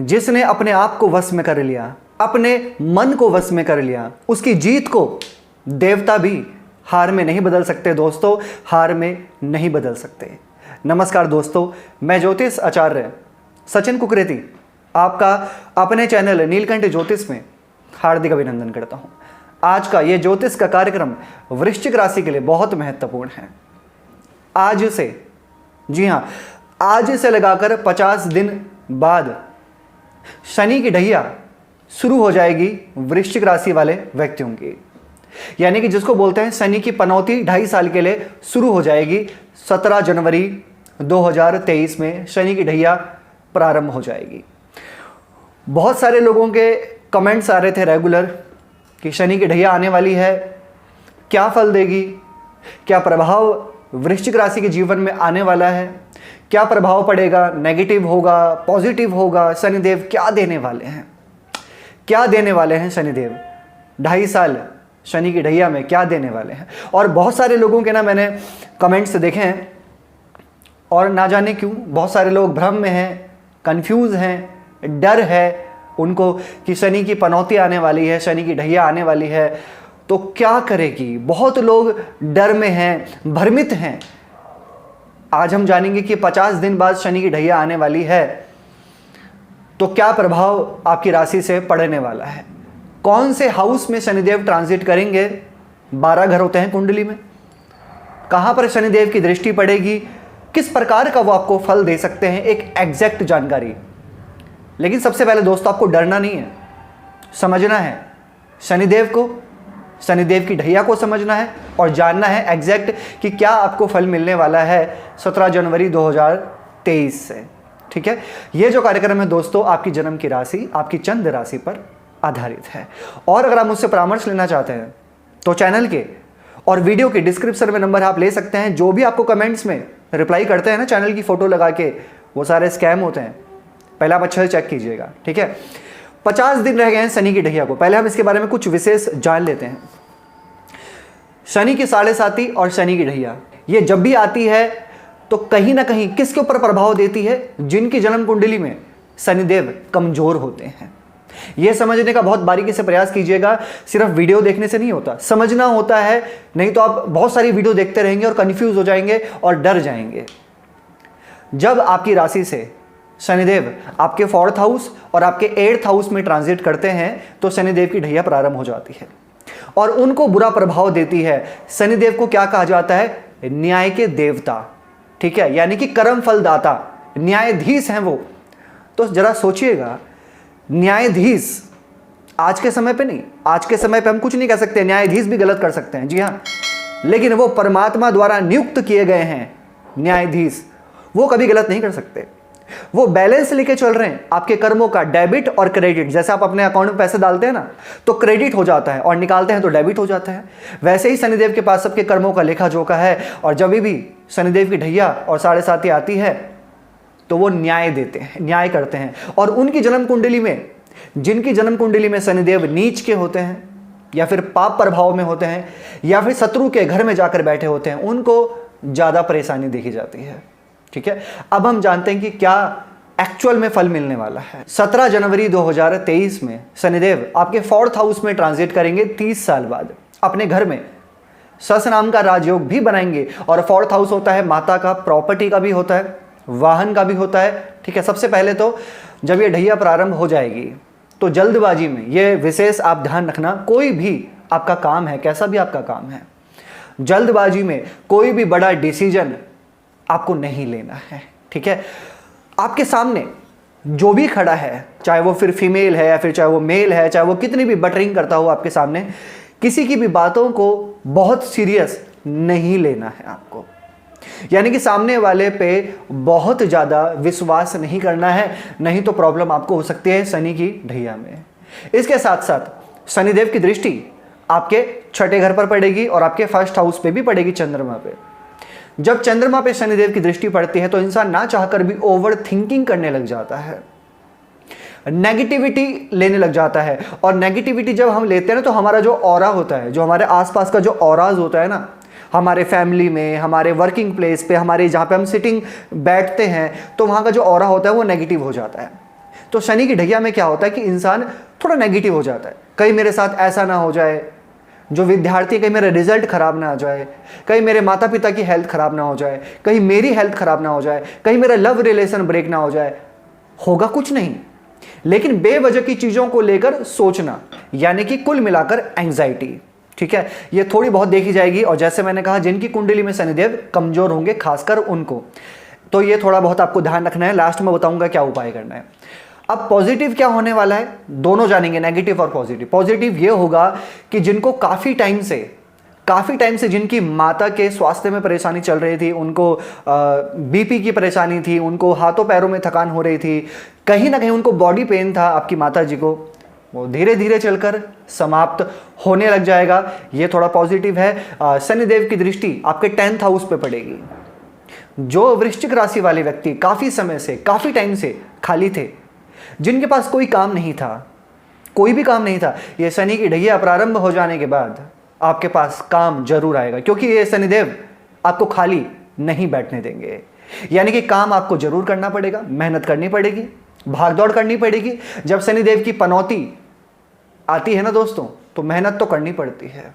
जिसने अपने आप को वश में कर लिया, अपने मन को वश में कर लिया, उसकी जीत को देवता भी हार में नहीं बदल सकते दोस्तों, हार में नहीं बदल सकते। नमस्कार दोस्तों, मैं ज्योतिष आचार्य सचिन कुकरेती आपका अपने चैनल नीलकंठ ज्योतिष में हार्दिक अभिनंदन करता हूं। आज का ये ज्योतिष का कार्यक्रम वृश्चिक राशि के लिए बहुत महत्वपूर्ण है। आज से, जी हां, आज से लगाकर 50 दिन बाद शनि की ढैया शुरू हो जाएगी वृश्चिक राशि वाले व्यक्तियों की, यानी कि जिसको बोलते हैं शनि की पनौती 2.5 साल के लिए शुरू हो जाएगी। 17 जनवरी 2023 में शनि की ढैया प्रारंभ हो जाएगी। बहुत सारे लोगों के कमेंट्स आ रहे थे रेगुलर कि शनि की ढैया आने वाली है, क्या फल देगी, क्या प्रभाव वृश्चिक राशि के जीवन में आने वाला है, क्या प्रभाव पड़ेगा, नेगेटिव होगा, पॉजिटिव होगा, शनिदेव क्या देने वाले हैं, क्या देने वाले हैं शनिदेव 2.5 साल शनि की ढैया में क्या देने वाले हैं। और बहुत सारे लोगों के ना मैंने कमेंट्स देखे हैं और ना जाने क्यों बहुत सारे लोग भ्रम में हैं, कंफ्यूज हैं, डर है उनको कि शनि की पनौती आने वाली है, शनि की ढैया आने वाली है, तो क्या करेगी। बहुत लोग डर में हैं, भ्रमित हैं। आज हम जानेंगे कि 50 दिन बाद शनि की ढैया आने वाली है तो क्या प्रभाव आपकी राशि से पड़ने वाला है, कौन से हाउस में शनिदेव ट्रांजिट करेंगे। 12 घर होते हैं कुंडली में, कहां पर शनिदेव की दृष्टि पड़ेगी, किस प्रकार का वो आपको फल दे सकते हैं, एक एग्जैक्ट जानकारी। लेकिन सबसे पहले दोस्तों आपको डरना नहीं है, समझना है शनिदेव को, शनिदेव की ढैया को समझना है और जानना है एग्जैक्ट कि क्या आपको फल मिलने वाला है 17 जनवरी 2023 से। ठीक है, ये जो कार्यक्रम है दोस्तों आपकी जन्म की राशि, आपकी चंद्र राशि पर आधारित है। और अगर आप मुझसे परामर्श लेना चाहते हैं तो चैनल के और वीडियो के डिस्क्रिप्शन में नंबर आप ले सकते हैं। जो भी आपको कमेंट्स में रिप्लाई करते हैं ना चैनल की फोटो लगा के, वो सारे स्कैम होते हैं, पहले आप अच्छे से चेक कीजिएगा। ठीक है, 50 दिन रह गए हैं शनि की ढैया को। पहले हम इसके बारे में कुछ विशेष जान लेते हैं। शनि की 7.5 और शनि की ढैया ये जब भी आती है तो कहीं ना कहीं किसके ऊपर प्रभाव देती है, जिनकी जन्म कुंडली में शनिदेव कमजोर होते हैं। यह समझने का बहुत बारीकी से प्रयास कीजिएगा, सिर्फ वीडियो देखने से नहीं होता, समझना होता है, नहीं तो आप बहुत सारी वीडियो देखते रहेंगे और कंफ्यूज हो जाएंगे और डर जाएंगे। जब आपकी राशि से शनिदेव आपके 4th हाउस और आपके 8th हाउस में ट्रांजिट करते हैं तो शनिदेव की ढैया प्रारंभ हो जाती है और उनको बुरा प्रभाव देती है। शनिदेव को क्या कहा जाता है, न्याय के देवता। ठीक है, यानी कि कर्म फलदाता, न्यायाधीश हैं वो। तो जरा सोचिएगा, न्यायाधीश आज के समय पे नहीं, आज के समय पे हम कुछ नहीं कह सकते, न्यायाधीश भी गलत कर सकते हैं, जी हाँ, लेकिन वो परमात्मा द्वारा नियुक्त किए गए हैं न्यायाधीश, वो कभी गलत नहीं कर सकते। वो बैलेंस लेके चल रहे हैं आपके कर्मों का, डेबिट और क्रेडिट। जैसे आप अपने अकाउंट में पैसे डालते हैं ना तो क्रेडिट हो जाता है और निकालते हैं तो डेबिट हो जाता है, वैसे ही शनिदेव के पास सबके कर्मों का लेखा जोखा है। और जब भी शनिदेव की ढैया और 7.5 आती है तो वो न्याय देते हैं, न्याय करते हैं। और उनकी जन्म कुंडली में, जिनकी जन्म कुंडली में शनिदेव नीच के होते हैं या फिर पाप प्रभाव में होते हैं या फिर शत्रु के घर में जाकर बैठे होते हैं, उनको ज़्यादा परेशानी देखी जाती है। ठीक है, अब हम जानते हैं कि क्या एक्चुअल में फल मिलने वाला है। 17 जनवरी 2023 में शनिदेव आपके 4th हाउस में ट्रांजिट करेंगे 30 साल बाद। अपने घर में सस नाम का राजयोग भी बनाएंगे। और 4th हाउस होता है माता का, प्रॉपर्टी का भी होता है, वाहन का भी होता है। ठीक है, सबसे पहले तो जब ये ढैया प्रारंभ हो जाएगी तो जल्दबाजी में, ये विशेष आप ध्यान रखना, कोई भी आपका काम है, कैसा भी आपका काम है, जल्दबाजी में कोई भी बड़ा डिसीजन आपको नहीं लेना है। ठीक है, आपके सामने जो भी खड़ा है, चाहे वो फिर फीमेल है या फिर चाहे वो मेल है, चाहे वो कितनी भी बटरिंग करता हो आपके सामने, किसी की भी बातों को बहुत सीरियस नहीं लेना है आपको। यानी कि सामने वाले पे बहुत ज़्यादा विश्वास नहीं करना है, नहीं तो प्रॉब्लम आपको हो सकती है शनि की ढैया में। इसके साथ साथ शनिदेव की दृष्टि आपके 6ठे घर पर पड़ेगी और आपके 1st हाउस पे भी पड़ेगी, चंद्रमा पे। जब चंद्रमा पे शनिदेव की दृष्टि पड़ती है तो इंसान ना चाहकर भी ओवर थिंकिंग करने लग जाता है, नेगेटिविटी लेने लग जाता है। और नेगेटिविटी जब हम लेते हैं ना तो हमारा जो ऑरा होता है, जो हमारे आसपास का जो ऑराज होता है ना, हमारे फैमिली में, हमारे वर्किंग प्लेस पे, हमारे जहाँ पे हम सिटिंग बैठते हैं, तो वहाँ का जो ऑरा होता है वो नेगेटिव हो जाता है। तो शनि की ढैया में क्या होता है कि इंसान थोड़ा नेगेटिव हो जाता है, कहीं मेरे साथ ऐसा ना हो जाए, जो विद्यार्थी कहीं मेरा रिजल्ट खराब ना हो जाए, कहीं मेरे माता पिता की हेल्थ खराब ना हो जाए, कहीं मेरी हेल्थ खराब ना हो जाए, कहीं मेरा लव रिलेशन ब्रेक ना हो जाए। होगा कुछ नहीं, लेकिन बेवजह की चीजों को लेकर सोचना, यानी कि कुल मिलाकर एंग्जाइटी, ठीक है, ये थोड़ी बहुत देखी जाएगी। और जैसे मैंने कहा, जिनकी कुंडली में शनिदेव कमजोर होंगे, खासकर उनको, तो ये थोड़ा बहुत आपको ध्यान रखना है। लास्ट में बताऊंगा क्या उपाय करना है। अब पॉजिटिव क्या होने वाला है, दोनों जानेंगे, नेगेटिव और पॉजिटिव। पॉजिटिव ये होगा कि जिनको काफी टाइम से जिनकी माता के स्वास्थ्य में परेशानी चल रही थी, उनको बीपी की परेशानी थी, उनको हाथों पैरों में थकान हो रही थी, कहीं ना कहीं उनको बॉडी पेन था, आपकी माता जी को, वो धीरे धीरे चलकर समाप्त होने लग जाएगा। ये थोड़ा पॉजिटिव है। शनिदेव की दृष्टि आपके 10th हाउस पे पड़ेगी। जो वृश्चिक राशि वाले व्यक्ति काफी समय से, काफी टाइम से खाली थे, जिनके पास कोई काम नहीं था, कोई भी काम नहीं था, ये शनि की ढैया प्रारंभ हो जाने के बाद आपके पास काम जरूर आएगा, क्योंकि ये शनिदेव आपको खाली नहीं बैठने देंगे। यानी कि काम आपको जरूर करना पड़ेगा, मेहनत करनी पड़ेगी, भागदौड़ करनी पड़ेगी। जब शनिदेव की पनौती आती है ना दोस्तों, तो मेहनत तो करनी पड़ती है,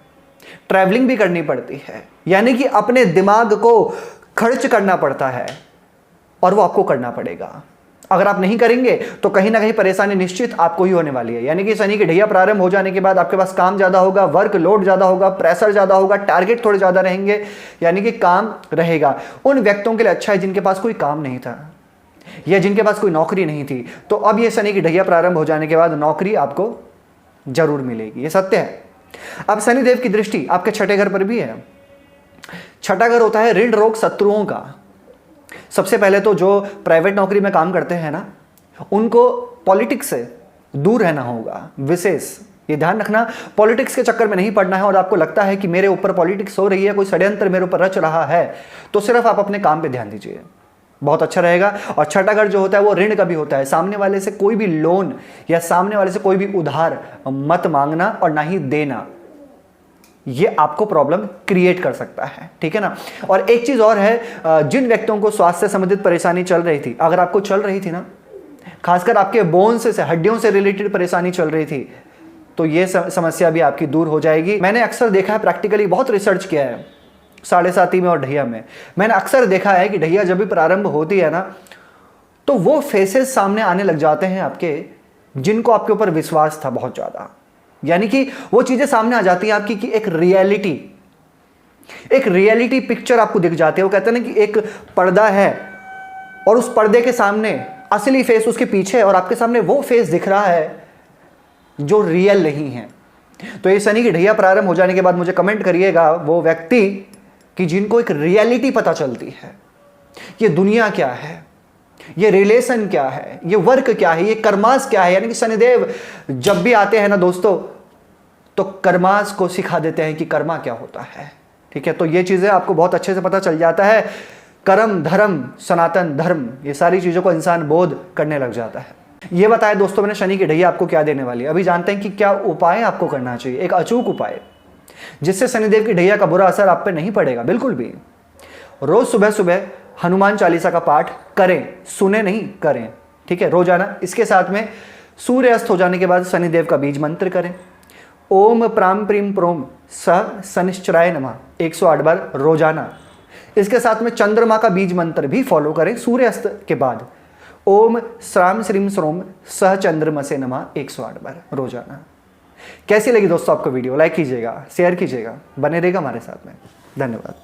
ट्रैवलिंग भी करनी पड़ती है, यानी कि अपने दिमाग को खर्च करना पड़ता है, और वो आपको करना पड़ेगा। अगर आप नहीं करेंगे तो कहीं ना कहीं परेशानी निश्चित आपको ही होने वाली है। यानी कि शनि की ढैया प्रारंभ हो जाने के बाद आपके पास काम ज्यादा होगा, वर्क लोड ज्यादा होगा, प्रेशर ज्यादा होगा, टारगेट थोड़े ज्यादा रहेंगे, यानी कि काम रहेगा। उन व्यक्तियों के लिए अच्छा है जिनके पास कोई काम नहीं था या जिनके पास कोई नौकरी नहीं थी, तो अब ये शनि की ढैया प्रारंभ हो जाने के बाद नौकरी आपको जरूर मिलेगी, ये सत्य है। अब शनिदेव की दृष्टि आपके 6ठे घर पर भी है। 6ठा घर होता है ऋण रोग शत्रुओं का। सबसे पहले तो जो प्राइवेट नौकरी में काम करते हैं ना, उनको पॉलिटिक्स से दूर रहना होगा। विशेष ये ध्यान रखना, पॉलिटिक्स के चक्कर में नहीं पड़ना है। और आपको लगता है कि मेरे ऊपर पॉलिटिक्स हो रही है, कोई षड्यंत्र मेरे ऊपर रच रहा है, तो सिर्फ आप अपने काम पे ध्यान दीजिए, बहुत अच्छा रहेगा। और 6ठा घर जो होता है वो ऋण का भी होता है। सामने वाले से कोई भी लोन या सामने वाले से कोई भी उधार मत मांगना और ना ही देना, ये आपको प्रॉब्लम क्रिएट कर सकता है, ठीक है ना। और एक चीज और है, जिन व्यक्तियों को स्वास्थ्य से संबंधित परेशानी चल रही थी, अगर आपको चल रही थी ना, खासकर आपके बोन्स से, हड्डियों से रिलेटेड परेशानी चल रही थी, तो ये समस्या भी आपकी दूर हो जाएगी। मैंने अक्सर देखा है, प्रैक्टिकली बहुत रिसर्च किया है 7.5 में और ढैया में, मैंने अक्सर देखा है कि ढैया जब भी प्रारंभ होती है ना, तो वो फेसेस सामने आने लग जाते हैं आपके, जिनको आपके ऊपर विश्वास था बहुत ज्यादा। यानी कि वो चीजें सामने आ जाती हैं आपकी कि एक रियलिटी पिक्चर आपको दिख जाती है। वो कहते हैं ना कि एक पर्दा है और उस पर्दे के सामने असली फेस उसके पीछे, और आपके सामने वो फेस दिख रहा है जो रियल नहीं है। तो ये शनि की ढैया प्रारंभ हो जाने के बाद मुझे कमेंट करिएगा वो व्यक्ति कि जिनको एक रियलिटी पता चलती है, ये दुनिया क्या है, ये रिलेशन क्या है, ये वर्क क्या है, ये कर्मास क्या है। यानी कि शनिदेव जब भी आते हैं ना दोस्तों, तो कर्मास को सिखा देते हैं कि कर्मा क्या होता है, ठीक है। तो ये चीजें आपको बहुत अच्छे से पता चल जाता है। कर्म, धर्म, सनातन धर्म, ये सारी चीजों को इंसान बोध करने लग जाता है। ये बताया दोस्तों मैंने शनि की ढैया आपको क्या देने वाली है। अभी जानते हैं कि क्या उपाय आपको करना चाहिए, एक अचूक उपाय जिससे शनिदेव की ढैया का बुरा असर आप पे नहीं पड़ेगा बिल्कुल भी। रोज सुबह सुबह हनुमान चालीसा का पाठ करें, सुने नहीं, करें, ठीक है, रोजाना। इसके साथ में सूर्य अस्त हो जाने के बाद शनिदेव का बीज मंत्र करें, ओम प्राम प्रीम प्रोम स शनिश्चराय नमः 108 बार रोजाना। इसके साथ में चंद्रमा का बीज मंत्र भी फॉलो करें सूर्य अस्त के बाद, ओम श्राम श्रीम श्रोम सह चंद्रमसे नमः 108 बार रोजाना। कैसी लगी दोस्तों आपको वीडियो? लाइक कीजिएगा, शेयर कीजिएगा, बने रहेगा हमारे साथ में। धन्यवाद।